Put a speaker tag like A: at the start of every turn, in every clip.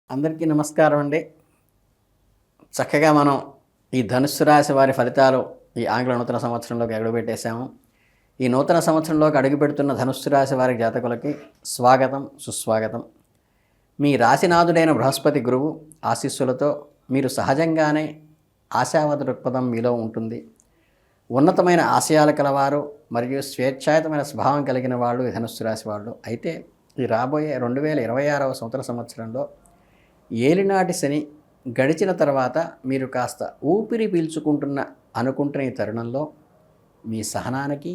A: అందరికీ నమస్కారం అండి. చక్కగా మనం ఈ ధనుస్సు రాశి వారి ఫలితాలు ఈ ఆంగ్ల నూతన సంవత్సరంలోకి అడుగుపెట్టేశాము. ఈ నూతన సంవత్సరంలోకి అడుగుపెడుతున్న ధనుస్సు రాశి వారి జాతకులకి స్వాగతం, సుస్వాగతం. మీ రాశినాథుడైన బృహస్పతి గురువు ఆశీస్సులతో మీరు సహజంగానే ఆశావాద దృక్పథం మీలో ఉంటుంది. ఉన్నతమైన ఆశయాలు కలవారు మరియు స్వేచ్ఛాయుతమైన స్వభావం కలిగిన వాళ్ళు ఈ ధనుస్సు రాశి వాళ్ళు. అయితే ఈ రాబోయే 2026వ సంవత్సరంలో ఏలినాటి శని గడిచిన తర్వాత మీరు కాస్త ఊపిరి అనుకుంటున్న ఈ తరుణంలో మీ సహనానికి,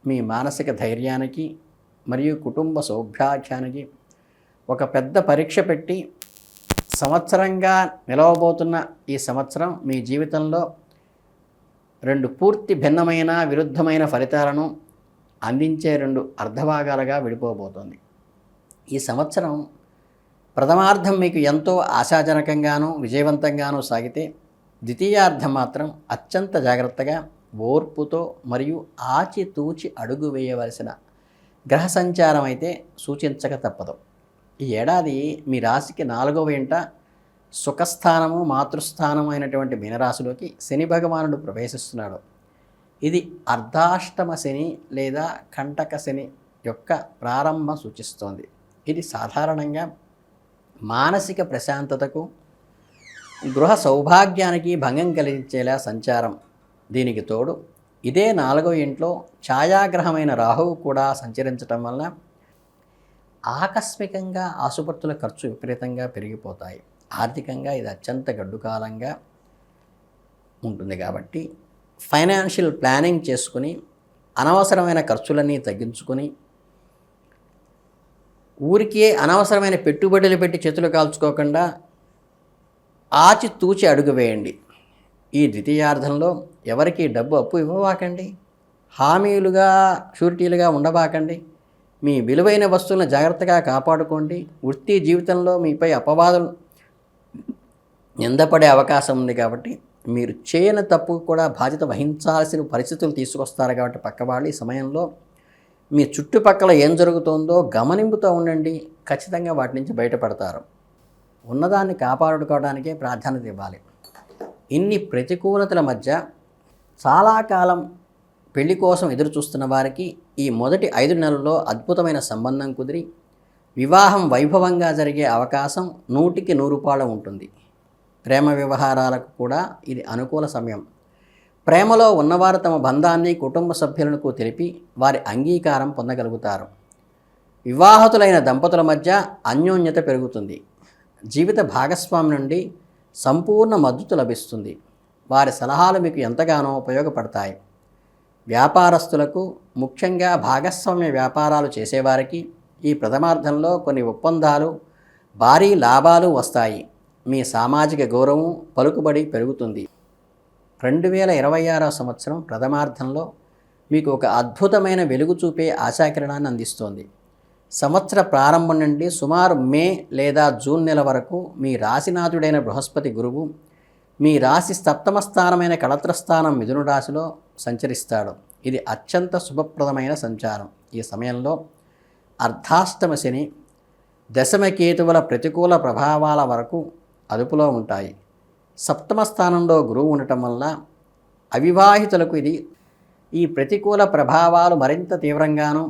A: మీ మానసిక ధైర్యానికి మరియు కుటుంబ సౌభాగ్యానికి ఒక పెద్ద పరీక్ష పెట్టి సంవత్సరంగా నిలవబోతున్న ఈ సంవత్సరం మీ జీవితంలో రెండు పూర్తి భిన్నమైన విరుద్ధమైన ఫలితాలను అందించే రెండు అర్ధభాగాలుగా విడిపోబోతోంది. ఈ సంవత్సరం ప్రథమార్థం మీకు ఎంతో ఆశాజనకంగానూ విజయవంతంగానూ సాగితే ద్వితీయార్థం మాత్రం అత్యంత జాగ్రత్తగా ఓర్పుతో మరియు ఆచితూచి అడుగు వేయవలసిన గ్రహ సంచారం అయితే సూచించక తప్పదు. ఈ ఏడాది మీ రాశికి 4వ ఇంట సుఖస్థానము మాతృస్థానము అయినటువంటి మీనరాశిలోకి శని భగవానుడు ప్రవేశిస్తున్నాడు. ఇది అర్ధాష్టమ శని లేదా కంటక శని యొక్క ప్రారంభం సూచిస్తోంది. ఇది సాధారణంగా మానసిక ప్రశాంతతకు, గృహ సౌభాగ్యానికి భంగం కలిగించేలా సంచారం. దీనికి తోడు ఇదే 4వ ఇంట్లో ఛాయాగ్రహమైన రాహువు కూడా సంచరించటం వలన ఆకస్మికంగా ఆసుపత్రుల ఖర్చు విపరీతంగా పెరిగిపోతాయి. ఆర్థికంగా ఇది అత్యంత గడ్డు కాలంగా ఉంటుంది. కాబట్టి ఫైనాన్షియల్ ప్లానింగ్ చేసుకుని అనవసరమైన ఖర్చులన్నీ తగ్గించుకొని ఊరికే అనవసరమైన పెట్టుబడులు పెట్టి చేతులు కాల్చుకోకుండా ఆచితూచి అడుగు వేయండి. ఈ ద్వితీయార్థంలో ఎవరికి డబ్బు అప్పు ఇవ్వబాకండి, హామీలుగా షూరిటీలుగా ఉండబాకండి. మీ విలువైన వస్తువులను జాగ్రత్తగా కాపాడుకోండి. వృత్తి జీవితంలో మీపై అపవాదులు నిందపడే అవకాశం ఉంది. కాబట్టి మీరు చేయని తప్పు కూడా బాధ్యత వహించాల్సిన పరిస్థితులు తీసుకొస్తారు. కాబట్టి పక్కవాళ్ళు ఈ సమయంలో మీ చుట్టుపక్కల ఏం జరుగుతుందో గమనింపుతూ ఉండండి. ఖచ్చితంగా వాటి నుంచి బయటపడతారు. ఉన్నదాన్ని కాపాడుకోవడానికే ప్రాధాన్యత ఇవ్వాలి. ఇన్ని ప్రతికూలతల మధ్య చాలా కాలం పెళ్లి కోసం ఎదురు చూస్తున్న వారికి ఈ మొదటి 5 నెలల్లో అద్భుతమైన సంబంధం కుదిరి వివాహం వైభవంగా జరిగే అవకాశం 100కి 100 ఉంటుంది. ప్రేమ వ్యవహారాలకు కూడా ఇది అనుకూల సమయం. ప్రేమలో ఉన్నవారు తమ బంధాన్ని కుటుంబ సభ్యులకు తెలిపి వారి అంగీకారం పొందగలుగుతారు. వివాహతులైన దంపతుల మధ్య అన్యోన్యత పెరుగుతుంది. జీవిత భాగస్వామి నుండి సంపూర్ణ మద్దతు లభిస్తుంది. వారి సలహాలు మీకు ఎంతగానో ఉపయోగపడతాయి. వ్యాపారస్తులకు, ముఖ్యంగా భాగస్వామ్య వ్యాపారాలు చేసేవారికి ఈ ప్రథమార్థంలో కొన్ని ఒప్పందాలు, భారీ లాభాలు వస్తాయి. మీ సామాజిక గౌరవం, పలుకుబడి పెరుగుతుంది. 2026వ సంవత్సరం ప్రథమార్థంలో మీకు ఒక అద్భుతమైన వెలుగు చూపే ఆశాకిరణాన్ని అందిస్తోంది. సంవత్సర ప్రారంభం నుండి సుమారు మే లేదా జూన్ నెల వరకు మీ రాశినాథుడైన బృహస్పతి గురువు మీ రాశి సప్తమ స్థానమైన కళత్రస్థానం మిథున రాశిలో సంచరిస్తాడు. ఇది అత్యంత శుభప్రదమైన సంచారం. ఈ సమయంలో అర్ధాష్టమ శని, దశమ కేతువుల ప్రతికూల ప్రభావాల వరకు అదుపులో ఉంటాయి. సప్తమ స్థానంలో గురువు ఉండటం వల్ల అవివాహితులకు ఈ ప్రతికూల ప్రభావాలు మరింత తీవ్రంగానూ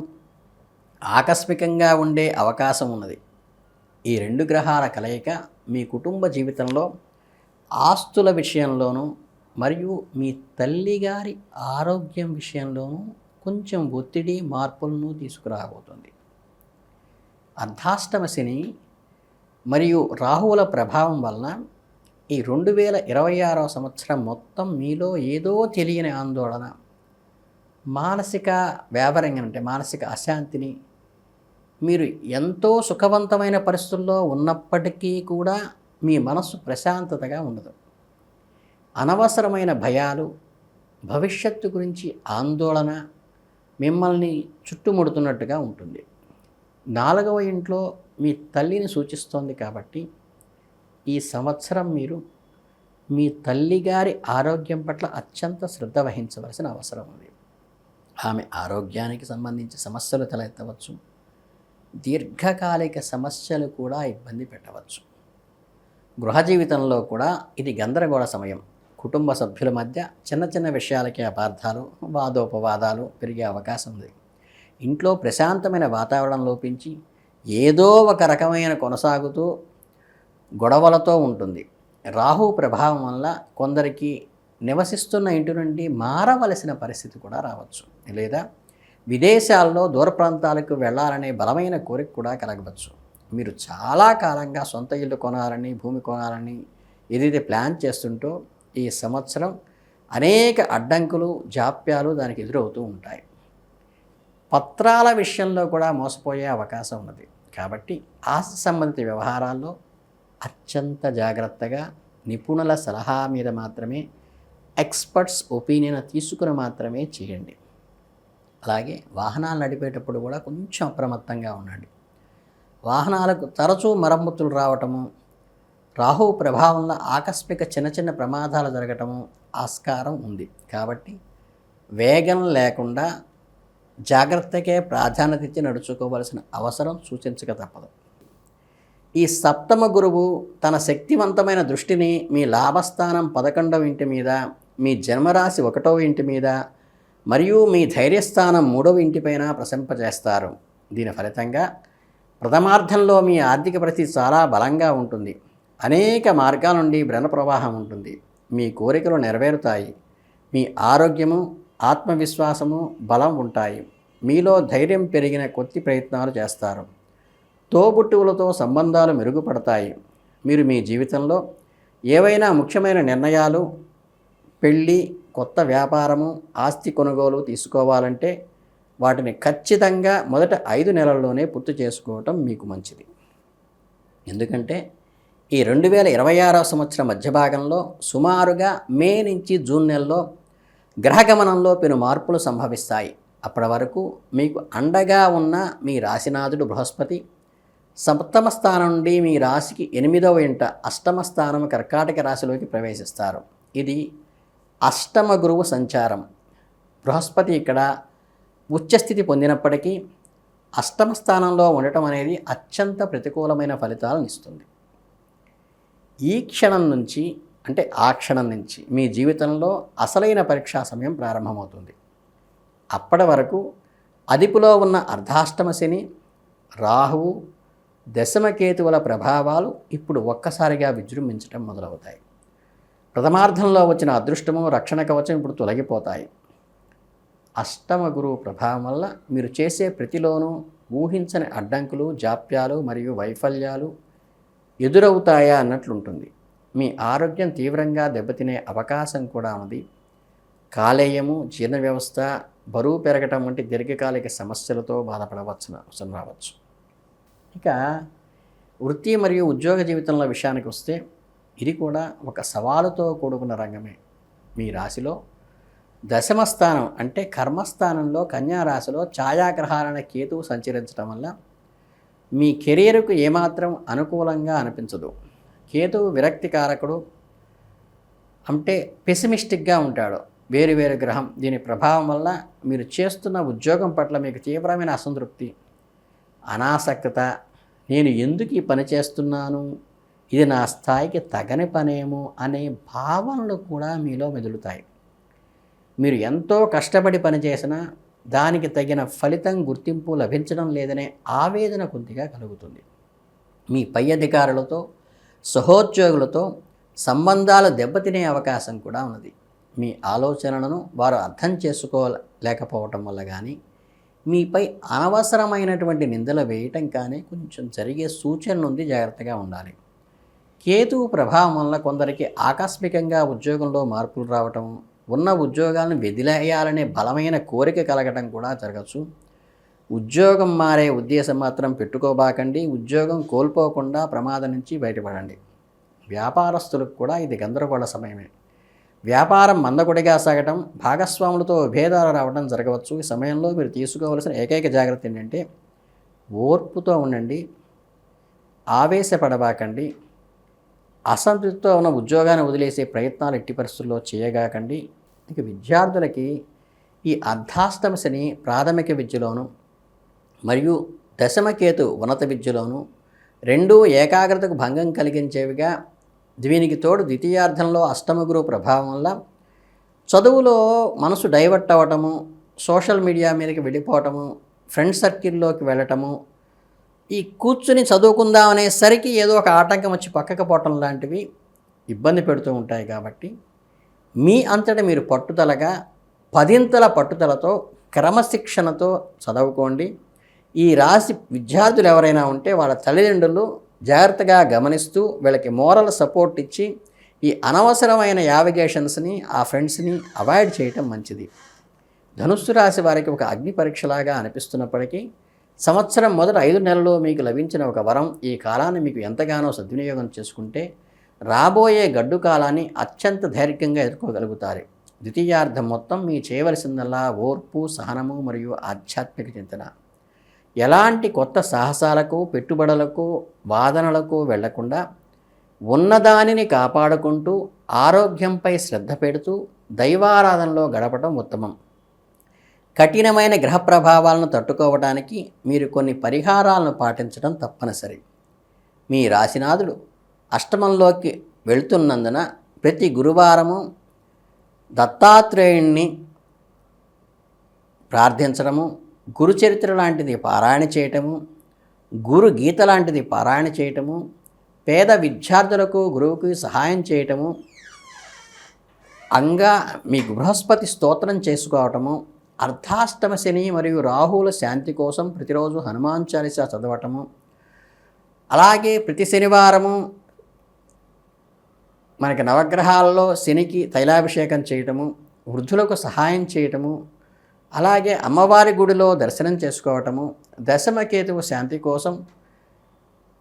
A: ఆకస్మికంగా ఉండే అవకాశం ఉన్నది. ఈ 2 గ్రహాల కలయిక మీ కుటుంబ జీవితంలో ఆస్తుల విషయంలోనూ మరియు మీ తల్లిగారి ఆరోగ్యం విషయంలోనూ కొంచెం ఒత్తిడి, మార్పులను తీసుకురాబోతుంది. అర్ధాష్టమ శని మరియు రాహువుల ప్రభావం వలన ఈ 2026వ సంవత్సరం మొత్తం మీలో ఏదో తెలియని ఆందోళన, మానసిక వ్యాపారంగా అంటే మానసిక అశాంతిని, మీరు ఎంతో సుఖవంతమైన పరిస్థితుల్లో ఉన్నప్పటికీ కూడా మీ మనస్సు ప్రశాంతతగా ఉండదు. అనవసరమైన భయాలు, భవిష్యత్తు గురించి ఆందోళన మిమ్మల్ని చుట్టుముడుతున్నట్టుగా ఉంటుంది. 4వ ఇంట్లో మీ తల్లిని సూచిస్తోంది. కాబట్టి ఈ సంవత్సరం మీరు మీ తల్లిగారి ఆరోగ్యం పట్ల అత్యంత శ్రద్ధ వహించవలసిన అవసరం ఉంది. ఆమె ఆరోగ్యానికి సంబంధించి సమస్యలు తలెత్తవచ్చు. దీర్ఘకాలిక సమస్యలు కూడా ఇబ్బంది పెట్టవచ్చు. గృహ జీవితంలో కూడా ఇది గందరగోళ సమయం. కుటుంబ సభ్యుల మధ్య చిన్న చిన్న విషయాలకే అపార్థాలు, వాదోపవాదాలు పెరిగే అవకాశం ఉంది. ఇంట్లో ప్రశాంతమైన వాతావరణం లోపించి ఏదో ఒక రకమైన కొనసాగుతూ గొడవలతో ఉంటుంది. రాహు ప్రభావం వల్ల కొందరికి నివసిస్తున్న ఇంటి నుండి మారవలసిన పరిస్థితి కూడా రావచ్చు, లేదా విదేశాల్లో దూర ప్రాంతాలకు వెళ్ళాలనే బలమైన కోరిక కూడా కలగవచ్చు. మీరు చాలా కాలంగా సొంత ఇల్లు కొనాలని, భూమి కొనాలని ఏదైతే ప్లాన్ చేస్తుంటో ఈ సంవత్సరం అనేక అడ్డంకులు, జాప్యాలు దానికి ఎదురవుతూ ఉంటాయి. పత్రాల విషయంలో కూడా మోసపోయే అవకాశం ఉన్నది. కాబట్టి ఆస్తి సంబంధిత వ్యవహారాల్లో అత్యంత జాగ్రత్తగా నిపుణుల సలహా మీద మాత్రమే, ఎక్స్పర్ట్స్ ఒపీనియన్ తీసుకుని మాత్రమే చేయండి. అలాగే వాహనాలు నడిపేటప్పుడు కూడా కొంచెం అప్రమత్తంగా ఉండండి. వాహనాలకు తరచూ మరమ్మతులు రావటము, రాహువు ప్రభావంలో ఆకస్మిక చిన్న చిన్న ప్రమాదాలు జరగటము ఆస్కారం ఉంది. కాబట్టి వేగం లేకుండా జాగ్రత్తకే ప్రాధాన్యత ఇచ్చి నడుచుకోవలసిన అవసరం సూచించక తప్పదు. ఈ సప్తమ గురువు తన శక్తివంతమైన దృష్టిని మీ లాభస్థానం 11వ ఇంటి మీద, మీ జన్మరాశి 1వ ఇంటి మీద మరియు మీ ధైర్యస్థానం 3వ ఇంటిపైన ప్రశంపజేస్తారు. దీని ఫలితంగా ప్రథమార్థంలో మీ ఆర్థిక పరిస్థితి చాలా బలంగా ఉంటుంది. అనేక మార్గాల నుండి ధన ప్రవాహం ఉంటుంది. మీ కోరికలు నెరవేరుతాయి. మీ ఆరోగ్యము, ఆత్మవిశ్వాసము, బలం ఉంటాయి. మీలో ధైర్యం పెరిగిన కొద్ది ప్రయత్నాలు చేస్తారు. తోబుట్టువులతో సంబంధాలు మెరుగుపడతాయి. మీరు మీ జీవితంలో ఏవైనా ముఖ్యమైన నిర్ణయాలు, పెళ్ళి, కొత్త వ్యాపారము, ఆస్తి కొనుగోలు తీసుకోవాలంటే వాటిని ఖచ్చితంగా మొదట 5 నెలల్లోనే పూర్తి చేసుకోవటం మీకు మంచిది. ఎందుకంటే ఈ 2026వ సంవత్సరం మధ్య భాగంలో సుమారుగా మే నుంచి జూన్ నెలలో గ్రహగమనంలో పెను మార్పులు సంభవిస్తాయి. అప్పటి వరకు మీకు అండగా ఉన్న మీ రాశినాథుడు బృహస్పతి సప్తమ స్థానం నుండి మీ రాశికి 8వ ఇంట అష్టమ స్థానం కర్కాటక రాశిలోకి ప్రవేశిస్తారు. ఇది అష్టమ గురువు సంచారం. బృహస్పతి ఇక్కడ ఉచ్చస్థితి పొందినప్పటికీ అష్టమ స్థానంలో ఉండటం అనేది అత్యంత ప్రతికూలమైన ఫలితాలను ఇస్తుంది. ఈ క్షణం నుంచి, అంటే ఆ క్షణం నుంచి మీ జీవితంలో అసలైన పరీక్షా సమయం ప్రారంభమవుతుంది. అప్పటి వరకు అదుపులో ఉన్న అర్ధాష్టమ శని, రాహువు, దశమకేతువుల ప్రభావాలు ఇప్పుడు ఒక్కసారిగా విజృంభించడం మొదలవుతాయి. ప్రథమార్థంలో వచ్చిన అదృష్టము, రక్షణ కవచం ఇప్పుడు తొలగిపోతాయి. అష్టమ గురువు ప్రభావం వల్ల మీరు చేసే ప్రతిలోనూ ఊహించని అడ్డంకులు, జాప్యాలు మరియు వైఫల్యాలు ఎదురవుతాయా అన్నట్లుంటుంది. మీ ఆరోగ్యం తీవ్రంగా దెబ్బతినే అవకాశం కూడా ఉంది. కాలేయము, జీర్ణ వ్యవస్థ, బరువు పెరగటం వంటి దీర్ఘకాలిక సమస్యలతో బాధపడవలసిన అవసరం రావచ్చు. ఇక వృత్తి మరియు ఉద్యోగ జీవితంలో విషయానికి వస్తే ఇది కూడా ఒక సవాలుతో కూడుకున్న రంగమే. మీ రాశిలో దశమ స్థానం అంటే కర్మస్థానంలో కన్యా రాశిలో ఛాయాగ్రహాలైన కేతువు సంచరించడం వల్ల మీ కెరీర్కు ఏమాత్రం అనుకూలంగా అనిపించదు. కేతువు విరక్తికారకుడు, అంటే పెసిమిస్టిక్గా ఉంటాడు. వేరు గ్రహం. దీని ప్రభావం వల్ల మీరు చేస్తున్న ఉద్యోగం పట్ల మీకు తీవ్రమైన అసంతృప్తి, అనాసక్తత, నేను ఎందుకు ఈ పని చేస్తున్నాను, ఇది నా స్థాయికి తగని పనేమో అనే భావనలు కూడా మీలో మెదులుతాయి. మీరు ఎంతో కష్టపడి పనిచేసినా దానికి తగిన ఫలితం, గుర్తింపు లభించడం లేదనే ఆవేదన కొద్దిగా కలుగుతుంది. మీ పై అధికారులతో, సహోద్యోగులతో సంబంధాలు దెబ్బతినే అవకాశం కూడా ఉన్నది. మీ ఆలోచనలను వారు అర్థం చేసుకోలేకపోవటం వల్ల కానీ, మీపై అనవసరమైనటువంటి నిందలు వేయటం కానీ కొంచెం జరిగే సూచన ఉంది. జాగ్రత్తగా ఉండాలి. కేతువు ప్రభావం వల్ల కొందరికి ఆకస్మికంగా ఉద్యోగంలో మార్పులు రావటం, ఉన్న ఉద్యోగాలను వదిలేయాలనే బలమైన కోరిక కలగటం కూడా జరగచ్చు. ఉద్యోగం మారే ఉద్దేశం మాత్రం పెట్టుకోబాకండి. ఉద్యోగం కోల్పోకుండా ప్రమాదం నుంచి బయటపడండి. వ్యాపారస్తులకు కూడా ఇది గందరగోళ సమయమే. వ్యాపారం మందకొడిగా సాగటం, భాగస్వాములతో విభేదాలు రావడం జరగవచ్చు. ఈ సమయంలో మీరు తీసుకోవాల్సిన ఏకైక జాగ్రత్త ఏంటంటే ఓర్పుతో ఉండండి, ఆవేశపడబాకండి. అసంతృప్తితో ఉన్న ఉద్యోగాన్ని వదిలేసే ప్రయత్నాలు ఎట్టి పరిస్థితుల్లో చేయగాకండి. ఇక విద్యార్థులకి ఈ అర్ధాష్టమ శని ప్రాథమిక విద్యలోను మరియు దశమకేతు ఉన్నత విద్యలోను, రెండూ ఏకాగ్రతకు భంగం కలిగించేవిగా, దీనికి తోడు ద్వితీయార్థంలో అష్టమ గురువు ప్రభావం వల్ల చదువులో మనసు డైవర్ట్ అవ్వటము, సోషల్ మీడియా మీదకి వెళ్ళిపోవటము, ఫ్రెండ్ సర్కిల్లోకి వెళ్ళటము, ఈ కూర్చుని చదువుకుందాం అనేసరికి ఏదో ఒక ఆటంకం వచ్చి పక్కకు పోవటం లాంటివి ఇబ్బంది పెడుతూ ఉంటాయి. కాబట్టి మీ అంతటా మీరు పట్టుదలగా, పదింతల పట్టుదలతో, క్రమశిక్షణతో చదువుకోండి. ఈ రాశి విద్యార్థులు ఎవరైనా ఉంటే వాళ్ళ తల్లిదండ్రులు జాగ్రత్తగా గమనిస్తూ వీళ్ళకి మోరల్ సపోర్ట్ ఇచ్చి ఈ అనవసరమైన యావిగేషన్స్ని, ఆ ఫ్రెండ్స్ని అవాయిడ్ చేయటం మంచిది. ధనుస్సు రాశి వారికి ఒక అగ్ని పరీక్షలాగా అనిపిస్తున్నప్పటికీ సంవత్సరం మొదట 5 నెలల్లో మీకు లభించిన ఒక వరం. ఈ కాలాన్ని మీకు ఎంతగానో సద్వినియోగం చేసుకుంటే రాబోయే గడ్డు కాలాన్ని అత్యంత ధైర్యంగా ఎదుర్కోగలుగుతారు. ద్వితీయార్థం మొత్తం మీ చేయవలసిందల్లా ఓర్పు, సహనము మరియు ఆధ్యాత్మిక చింతన. ఎలాంటి కొత్త సాహసాలకు, పెట్టుబడులకు, వాదనలకు వెళ్లకుండా ఉన్నదానిని కాపాడుకుంటూ ఆరోగ్యంపై శ్రద్ధ పెడుతూ దైవారాధనలో గడపడం ఉత్తమం. కఠినమైన గ్రహ ప్రభావాలను తట్టుకోవడానికి మీరు కొన్ని పరిహారాలను పాటించడం తప్పనిసరి. మీ రాశినాథుడు అష్టమంలోకి వెళ్తున్నందున ప్రతి గురువారము దత్తాత్రేయుణ్ణి ప్రార్థించడము, గురుచరిత్ర లాంటిది పారాయణ చేయటము, గురు గీత లాంటిది పారాయణ చేయటము, పేద విద్యార్థులకు గురువుకి సహాయం చేయటము, మీకు బృహస్పతి స్తోత్రం చేసుకోవటము, అర్ధాష్టమ శని మరియు రాహువుల శాంతి కోసం ప్రతిరోజు హనుమాన్ చాలీసా చదవటము, అలాగే ప్రతి శనివారము మనకి నవగ్రహాలలో శనికి తైలాభిషేకం చేయటము, వృద్ధులకు సహాయం చేయటము, అలాగే అమ్మవారి గుడిలో దర్శనం చేసుకోవటము, దశమకేతువు శాంతి కోసం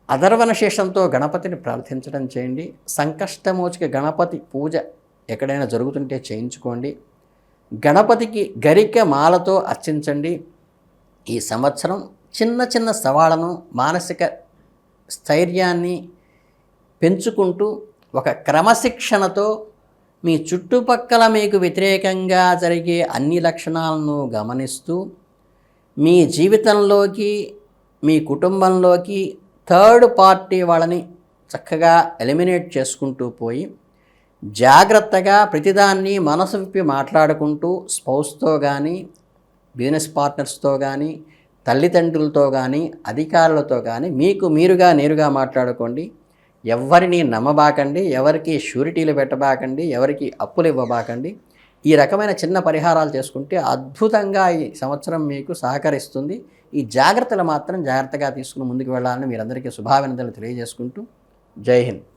A: అధర్వణ శేషంతో గణపతిని ప్రార్థించడం చేయండి. సంకష్టమోచక గణపతి పూజ ఎక్కడైనా జరుగుతుంటే చేయించుకోండి. గణపతికి గరిక మాలతో అర్చించండి. ఈ సంవత్సరం చిన్న చిన్న సవాళ్ళను, మానసిక స్థైర్యాన్ని పెంచుకుంటూ ఒక క్రమశిక్షణతో మీ చుట్టుపక్కల మీకు వ్యతిరేకంగా జరిగే అన్ని లక్షణాలను గమనిస్తూ మీ జీవితంలోకి, మీ కుటుంబంలోకి థర్డ్ పార్టీ వాళ్ళని చక్కగా ఎలిమినేట్ చేసుకుంటూ పోయి జాగ్రత్తగా ప్రతిదాన్ని మనసు విప్పి మాట్లాడుకుంటూ స్పౌస్తో కానీ, బిజినెస్ పార్ట్నర్స్తో కానీ, తల్లిదండ్రులతో కానీ, అధికారులతో కానీ మీకు మీరుగా నేరుగా మాట్లాడుకోండి. ఎవరిని నమ్మబాకండి, ఎవరికి షూరిటీలు పెట్టబాకండి, ఎవరికి అప్పులు ఇవ్వబాకండి. ఈ రకమైన చిన్న పరిహారాలు చేసుకుంటే అద్భుతంగా ఈ సంవత్సరం మీకు సహకరిస్తుంది. ఈ జాగ్రత్తలు మాత్రం జాగ్రత్తగా తీసుకుని ముందుకు వెళ్ళాలని మీరందరికీ శుభాభినందనలు తెలియజేసుకుంటూ జై హింద్.